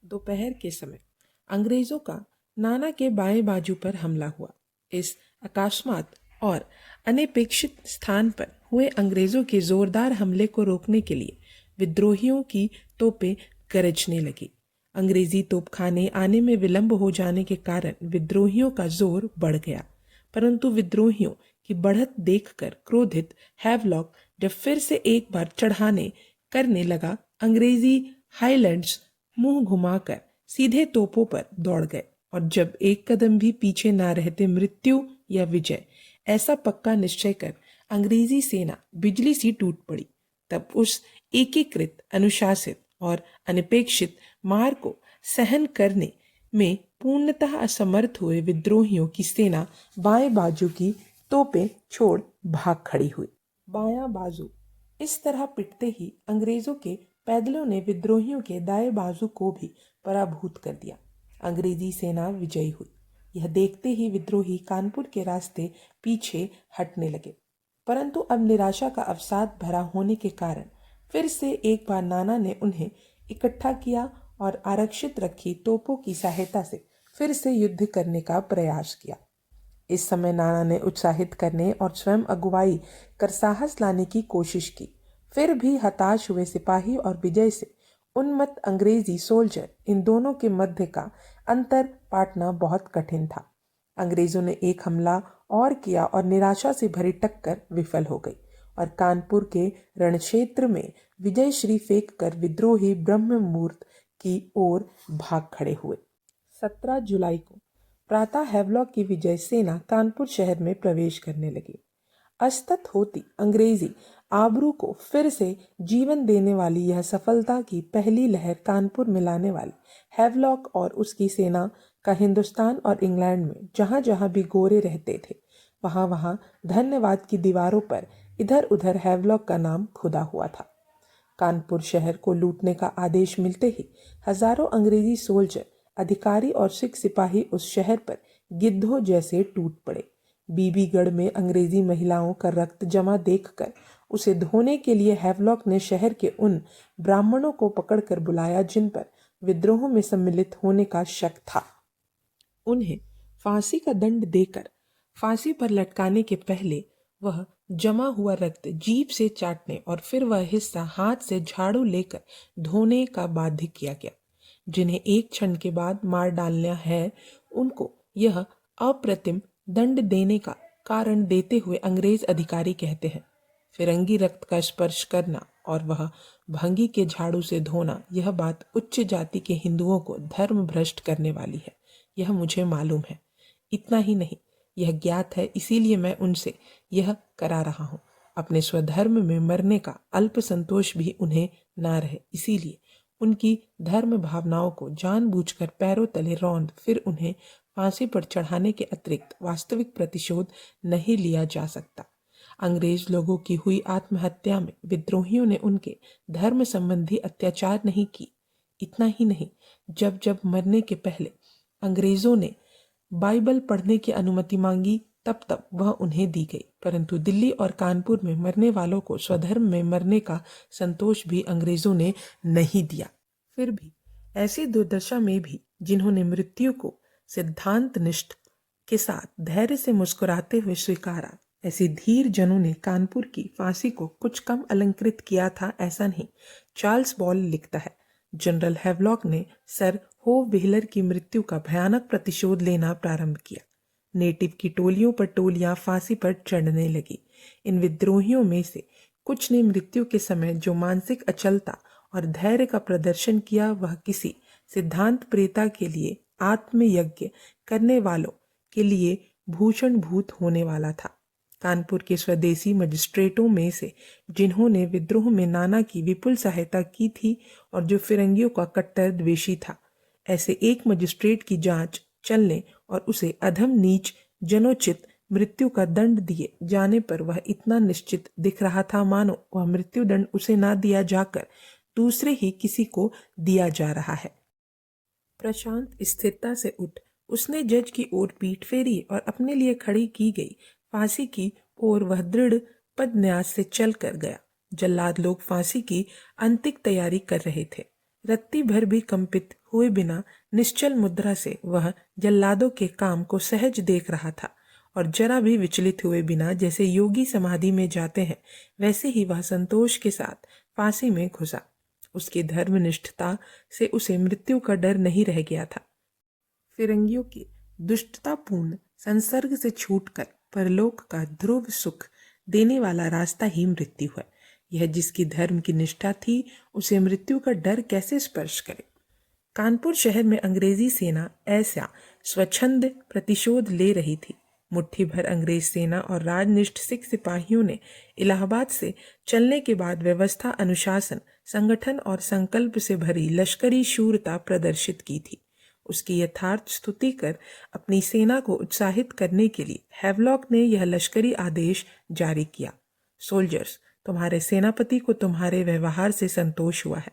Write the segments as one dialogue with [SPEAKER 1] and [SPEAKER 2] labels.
[SPEAKER 1] दोपहर के समय अंग्रेजों का नाना के बाएं बाजू पर हमला हुआ। इस अकस्मात और अनपेक्षित स्थान पर हुए अंग्रेजों के जोरदार हमले को रोकने के लिए विद्रोहियों की तोपें गरजने लगी। अंग्रेजी तोपखाने आने में विलंब हो जाने के कारण विद्रोहियों का जोर बढ़ गया, परंतु विद्रोहियों की बढ़त देखकर क्रोधित हैवलॉक जब फिर से एक बार चढ़ाने करने लगा, अंग्रेजी हाईलैंड्स मुंह घुमाकर सीधे तोपों पर दौड़ गए और जब एक कदम भी पीछे ना रहते मृत्यु या विजय ऐसा पक्का निश्चय कर अंग्रेजी सेना बिजली सी टूट पड़ी। तब उस एकीकृत, अनुशासित और अनपेक्षित मार को सहन करने में पूर्णतः असमर्थ हुए विद्रोहियों की सेना बाएं बाजू की तोपें छोड़ भाग खड़ी हुई। बायां बाजू इस तरह पिटते ही अंग्रेजों के पैदलों ने विद्रोहियों के दाएं बाजू को भी पराभूत कर दिया। अंग्रेजी सेना विजयी हुई। यह देखते ही विद्रोही कानपुर के रास्ते पीछे हटने लगे, परंतु अब निराशा का अवसाद भरा होने के कारण फिर से एक बार नाना ने उन्हें इकट्ठा किया और आरक्षित रखी तोपों की सहायता से फिर से युद्ध करने का प्रयास किया। इस समय नाना ने उत्साहित करने और स्वयं अगुवाई कर साहस लाने की कोशिश की। फिर भी हताश हुए सिपाही और विजय से उन्मत्त अंग्रेजी सोल्जर, इन दोनों के मध्य का अंतर पाटना बहुत कठिन था। अंग्रेजों ने एक हमला और किया और निराशा से भरी टक्कर विफल हो गई और कानपुर के रणक्षेत्र में विजय श्री फेंक कर विद्रोही ब्रह्म मुहूर्त की ओर भाग खड़े हुए। 17 जुलाई को प्रातः हैवलॉक की विजय सेना कानपुर शहर में प्रवेश करने लगी। अस्तत होती अंग्रेजी आबरू को फिर से जीवन देने वाली यह सफलता की पहली लहर कानपुर में लाने वाली हैवलॉक और उसकी सेना का हिंदुस्तान और इंग्लैंड में जहां जहां भी गोरे रहते थे वहां वहां धन्यवाद की दीवारों पर इधर उधर हैवलॉक का नाम खुदा हुआ था। कानपुर शहर को लूटने का आदेश मिलते ही हजारों अंग्रेजी सोल्जर, अधिकारी और सिख सिपाही उस शहर पर गिद्धों जैसे टूट पड़े। बीबीगढ़ में अंग्रेजी महिलाओं का रक्त जमा देखकर उसे धोने के लिए हैवलॉक ने शहर के उन ब्राह्मणों को पकड़कर बुलाया जिन पर विद्रोह में सम्मिलित होने का शक था। उन्हें फांसी का दंड देकर फांसी पर लटकाने के पहले वह जमा हुआ रक्त जीभ से चाटने और फिर वह हिस्सा हाथ से झाड़ू लेकर धोने का बाध्य किया गया। जिन्हें एक क्षण के बाद मार डालना है उनको यह अप्रतिम दंड देने का कारण देते हुए अंग्रेज अधिकारी कहते हैं। फिरंगी रक्त का स्पर्श करना और वह भंगी के झाड़ू से धोना, यह बात उच्च जाति के हिंदुओं को धर्म भ्रष्ट करने वाली है, यह मुझे मालूम है। इतना ही नहीं, यह ज्ञात है, इसीलिए मैं उनसे यह करा रहा हूँ। अपने स्वधर्म में मरने का अल्प संतोष भी उन्हें ना रहे, इसीलिए उनकी धर्म भावनाओं को जानबूझकर पैरों तले रौंद फिर उन्हें फांसी पर चढ़ाने के अतिरिक्त वास्तविक प्रतिशोध नहीं लिया जा सकता। अंग्रेज लोगों की हुई आत्महत्या में विद्रोहियों ने उनके धर्म संबंधी अत्याचार नहीं की। इतना ही नहीं, जब जब मरने के पहले अंग्रेजों ने बाइबल पढ़ने की अनुमति मांगी तब तब वह उन्हें दी गई, परंतु दिल्ली और कानपुर में मरने वालों को स्वधर्म में मरने का संतोष भी अंग्रेजों ने नहीं दिया। फिर भी ऐसी दुर्दशा में भी जिन्होंने मृत्यु को सिद्धांत निष्ठ के साथ धैर्य से मुस्कुराते हुए स्वीकारा, ऐसे धीर जनों ने कानपुर की फांसी को कुछ कम अलंकृत किया था, ऐसा नहीं। चार्ल्स बॉल लिखता है, जनरल हैवलॉक ने सर होव व्हीलर की मृत्यु का भयानक प्रतिशोध लेना प्रारंभ किया। नेटिव की टोलियों पर टोलियां फांसी पर चढ़ने लगी। इन विद्रोहियों में से कुछ ने मृत्यु के समय जो मानसिक अचलता और धैर्य का प्रदर्शन किया, वह किसी सिद्धांत प्रेता के लिए आत्मयज्ञ करने वालों के लिए भूषणभूत होने वाला था। कानपुर के स्वदेशी मजिस्ट्रेटों में से जिन्होंने विद्रोह में नाना की विपुल सहायता की थी और जो फिरंगियों का कट्टर द्वेषी था, ऐसे एक मजिस्ट्रेट की जांच चलने और उसे अधम नीच जनोचित मृत्यु का दंड दिए जाने पर वह इतना निश्चित दिख रहा था मानो वह मृत्यु दंड उसे ना दिया जाकर दूसरे ही किसी को दिया जा रहा है। प्रशांत स्थिरता से उठ उसने जज की ओर पीठ फेरी और अपने लिए खड़ी की गई फांसी की ओर वह दृढ़ पदन्यास से चल कर गया। जल्लाद लोग फांसी की अंतिम तैयारी कर रहे थे। रत्ती भर भी कंपित हुए बिना निश्चल मुद्रा से वह जल्लादों के काम को सहज देख रहा था और जरा भी विचलित हुए बिना जैसे योगी समाधि में जाते हैं वैसे ही वह संतोष के साथ फांसी में घुसा। उसकी धर्मनिष्ठता से उसे मृत्यु का डर नहीं रह गया था। फिरंगियों की दुष्टतापूर्ण संसर्ग से छूटकर परलोक का ध्रुव सुख देने वाला रास्ता ही मृत्यु है। यह जिसकी धर्म की निष्ठा थी उसे मृत्यु का डर कैसे स्पर्श करे। कानपुर शहर में अंग्रेजी सेना ऐसा स्वच्छंद प्रतिशोध ले रही थी। मुट्ठी भर अंग्रेज सेना और राजनिष्ठ सिख सिपाहियों ने इलाहाबाद से चलने के बाद व्यवस्था, अनुशासन, संगठन और संकल्प से भरी लश्करी शूरता प्रदर्शित की थी। उसकी यथार्थ स्तुति कर अपनी सेना को उत्साहित करने के लिए हैवलॉक ने यह लश्करी आदेश जारी किया। सोल्जर्स, तुम्हारे सेनापति को तुम्हारे व्यवहार से संतोष हुआ है।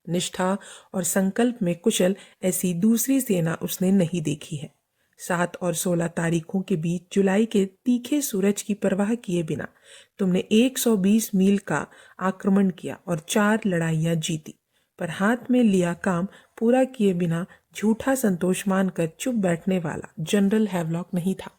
[SPEAKER 1] निष्ठा और संकल्प में कुशल ऐसी दूसरी सेना उसने नहीं देखी है। 7 और 16 तारीखों के बीच जुलाई के तीखे सूरज की परवाह किए बिना तुमने 120 मील का आक्रमण किया और 4 लड़ाइयां जीती, पर हाथ में लिया काम पूरा किए बिना झूठा संतोष मानकर चुप बैठने वाला जनरल हैवलॉक नहीं था।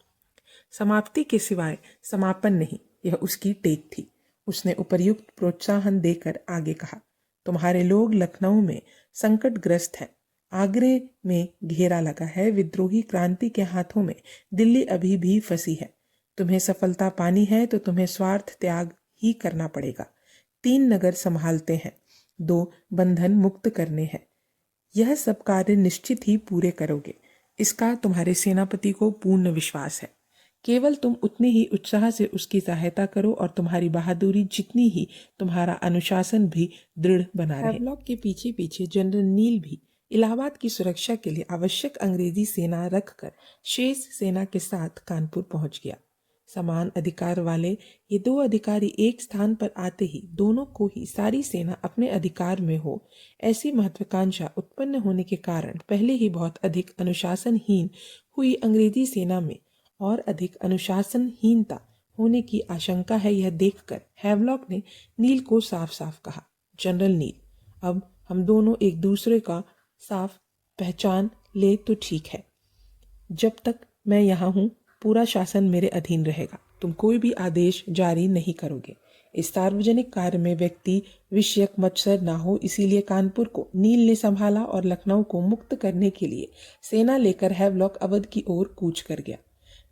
[SPEAKER 1] समाप्ति के सिवाय समापन नहीं, यह उसकी टेक थी। उसने उपर्युक्त प्रोत्साहन देकर आगे कहा, तुम्हारे लोग लखनऊ में संकटग्रस्त हैं, आगरे में घेरा लगा है, विद्रोही क्रांति के हाथों में दिल्ली अभी भी फंसी है। तुम्हें सफलता पानी है तो तुम्हें स्वार्थ त्याग ही करना पड़ेगा। 3 नगर संभालते हैं, 2 बंधन मुक्त करने हैं। यह सब कार्य निश्चित ही पूरे करोगे, इसका तुम्हारे सेनापति को पूर्ण विश्वास है। केवल तुम उतनी ही उत्साह से उसकी सहायता करो और तुम्हारी बहादुरी जितनी ही तुम्हारा अनुशासन भी दृढ़ बना रहे। हैवलॉक के पीछे पीछे जनरल नील भी इलाहाबाद की सुरक्षा के लिए आवश्यक अंग्रेजी सेना रखकर शेष सेना के साथ कानपुर पहुंच गया। समान अधिकार वाले ये 2 अधिकारी एक स्थान पर आते ही दोनों को ही सारी सेना अपने अधिकार में हो, ऐसी महत्वाकांक्षा उत्पन्न होने के कारण पहले ही बहुत अधिक अनुशासनहीन हुई अंग्रेजी सेना में और अधिक अनुशासनहीनता होने की आशंका है। यह देखकर हैवलॉक ने नील को साफ साफ कहा, जनरल नील, अब हम दोनों एक दूसरे का साफ पहचान ले तो ठीक है। जब तक मैं यहाँ हूँ पूरा शासन मेरे अधीन रहेगा। तुम कोई भी आदेश जारी नहीं करोगे। इस सार्वजनिक कार्य में व्यक्ति विषयक मत्सर ना हो, इसीलिए कानपुर को नील ने संभाला और लखनऊ को मुक्त करने के लिए सेना लेकर हैवलॉक अवध की ओर कूच कर गया।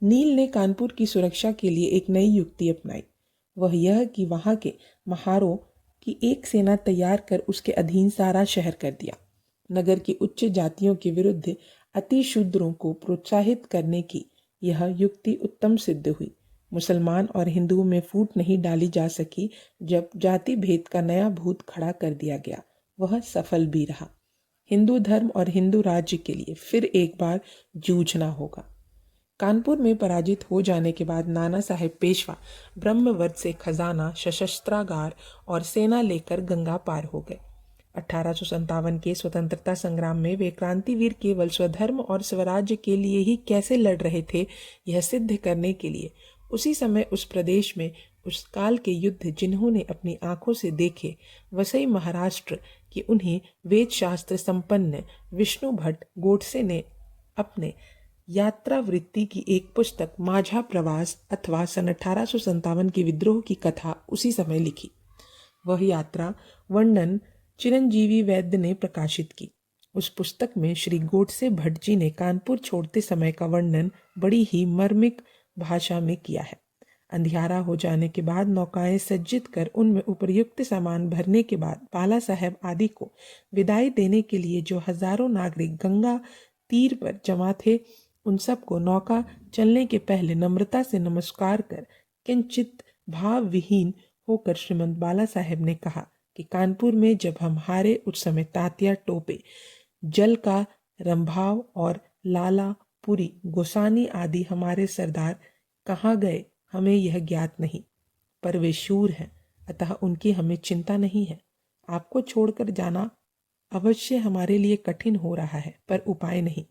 [SPEAKER 1] नील ने कानपुर की सुरक्षा के लिए एक नई युक्ति अपनाई। वह यह कि वहां के महारों की एक सेना तैयार कर उसके अधीन सारा शहर कर दिया। नगर की उच्च जातियों के विरुद्ध अति शूद्रों को प्रोत्साहित करने की यह युक्ति उत्तम सिद्ध हुई। मुसलमान और हिंदुओं में फूट नहीं डाली जा सकी। जब जाति भेद का नया भूत खड़ा कर दिया गया, वह सफल भी रहा। हिंदू धर्म और हिंदू राज्य के लिए फिर एक बार जूझना होगा। कानपुर में पराजित हो जाने के बाद नाना साहेब पेशवा ब्रह्मवत से खजाना, सशस्त्रागार और सेना लेकर गंगा पार हो गए। 1857 के स्वतंत्रता संग्राम में वे क्रांतिवीर केवल स्वधर्म और स्वराज्य के लिए ही कैसे लड़ रहे थे, यह सिद्ध करने के लिए उसी समय उस प्रदेश में उस काल के युद्ध जिन्होंने अपनी आंखों से देखे, वसई महाराष्ट्र की उन्हें वेद शास्त्र संपन्न विष्णु भट्ट गोडसे ने अपने यात्रा वृत्ति की एक पुस्तक माझा प्रवास अथवा सन 1857 के विद्रोह की कथा उसी समय लिखी। वह यात्रा वर्णन चिरंजीवी वैद्य ने प्रकाशित की। उस पुस्तक में श्री गोडसे भट्ट जी ने कानपुर छोड़ते समय का वर्णन बड़ी ही मर्मिक भाषा में किया है। अंधियारा हो जाने के बाद नौकाएं सज्जित कर उनमें उपयुक्त सामान भरने के बाद बाला साहेब आदि को विदाई देने के लिए जो हजारों नागरिक गंगा तीर पर जमा थे, उन सबको नौका चलने के पहले नम्रता से नमस्कार कर किंचित भाव विहीन होकर श्रीमंत बाला साहेब ने कहा कि कानपुर में जब हम हारे उस समय तात्या टोपे, जल का रंभाव और लाला पुरी गोसानी आदि हमारे सरदार कहाँ गए हमें यह ज्ञात नहीं, पर वे शूर हैं, अतः उनकी हमें चिंता नहीं है। आपको छोड़कर जाना अवश्य हमारे लिए कठिन हो रहा है, पर उपाय नहीं।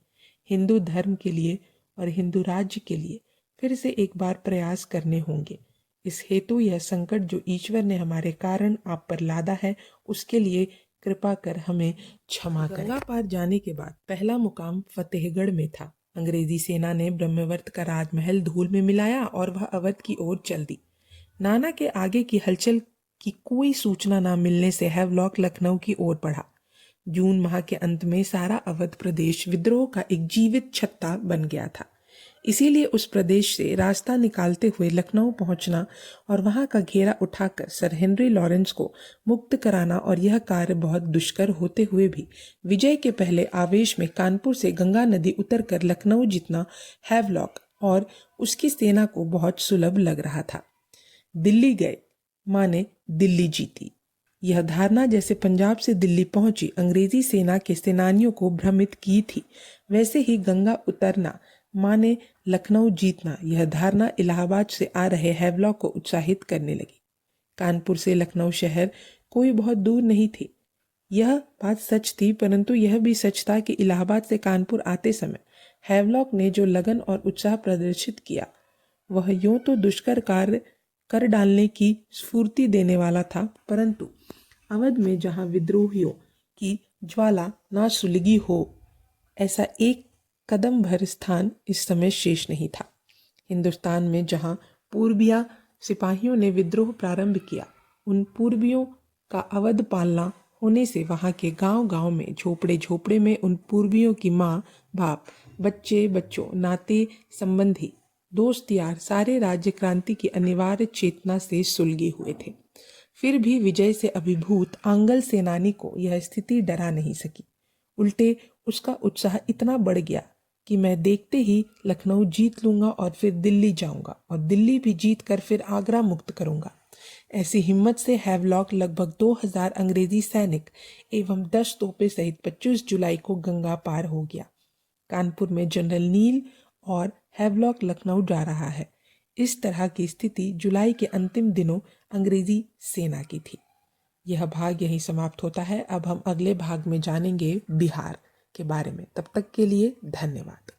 [SPEAKER 1] हिंदू धर्म के लिए और हिंदू राज्य के लिए फिर से एक बार प्रयास करने होंगे। इस हेतु यह संकट जो ईश्वर ने हमारे कारण आप पर लादा है, उसके लिए कृपा कर हमें क्षमा करें। गंगा पार जाने के बाद पहला मुकाम फतेहगढ़ में था। अंग्रेजी सेना ने ब्रह्मवर्त का राजमहल धूल में मिलाया और वह अवध की ओर चल दी। नाना के आगे की हलचल की कोई सूचना न मिलने से हैवलॉक लखनऊ की ओर बढ़ा। जून माह के अंत में सारा अवध प्रदेश विद्रोह का एक जीवित छत्ता बन गया था। इसीलिए उस प्रदेश से रास्ता निकालते हुए लखनऊ पहुंचना और वहां का घेरा उठाकर सर हेनरी लॉरेंस को मुक्त कराना और यह कार्य बहुत दुष्कर होते हुए भी विजय के पहले आवेश में कानपुर से गंगा नदी उतरकर लखनऊ जीतना हैवलॉक और उसकी सेना को बहुत सुलभ लग रहा था। दिल्ली गए माने दिल्ली जीती, यह धारणा जैसे पंजाब से दिल्ली पहुंची अंग्रेजी सेना के सेनानियों को भ्रमित की थी, वैसे ही गंगा उतरना माने लखनऊ जीतना यह धारणा इलाहाबाद से आ रहे हैवलॉक को उत्साहित करने लगी। कानपुर से लखनऊ शहर कोई बहुत दूर नहीं थी, यह बात सच थी, परंतु यह भी सच था कि इलाहाबाद से कानपुर आते समय हैवलॉक ने जो लगन और उत्साह प्रदर्शित किया वह यूं तो दुष्कर कार्य कर डालने की स्फूर्ति देने वाला था, परंतु अवध में जहां विद्रोहियों की ज्वाला ना सुलगी हो ऐसा एक कदम भर स्थान इस समय शेष नहीं था। हिंदुस्तान में जहां पूर्बिया सिपाहियों ने विद्रोह प्रारंभ किया, उन पूर्बियों का अवध पालना होने से वहां के गांव-गांव में झोपड़े झोपड़े में उन पूर्बियों की माँ बाप बच्चे बच्चों नाते संबंधी दोस्त यार सारे राज्य क्रांति की अनिवार्य चेतना से सुलगे हुए थे। फिर भी विजय से अभिभूत आंगल सेनानी को यह स्थिति डरा नहीं सकी। उल्टे उसका उत्साह इतना बढ़ गया कि मैं देखते ही लखनऊ जीत लूंगा और फिर दिल्ली जाऊंगा और दिल्ली भी जीत कर फिर आगरा मुक्त करूंगा। ऐसी हिम्मत से हैवलॉक लगभग 2000 अंग्रेजी सैनिक एवं 10 तोपें सहित 25 जुलाई को गंगा पार हो गया। कानपुर में जनरल नील और हैवलॉक लखनऊ जा रहा है। इस तरह की स्थिति जुलाई के अंतिम दिनों अंग्रेजी सेना की थी। यह भाग यहीं समाप्त होता है। अब हम अगले भाग में जानेंगे बिहार के बारे में। तब तक के लिए धन्यवाद।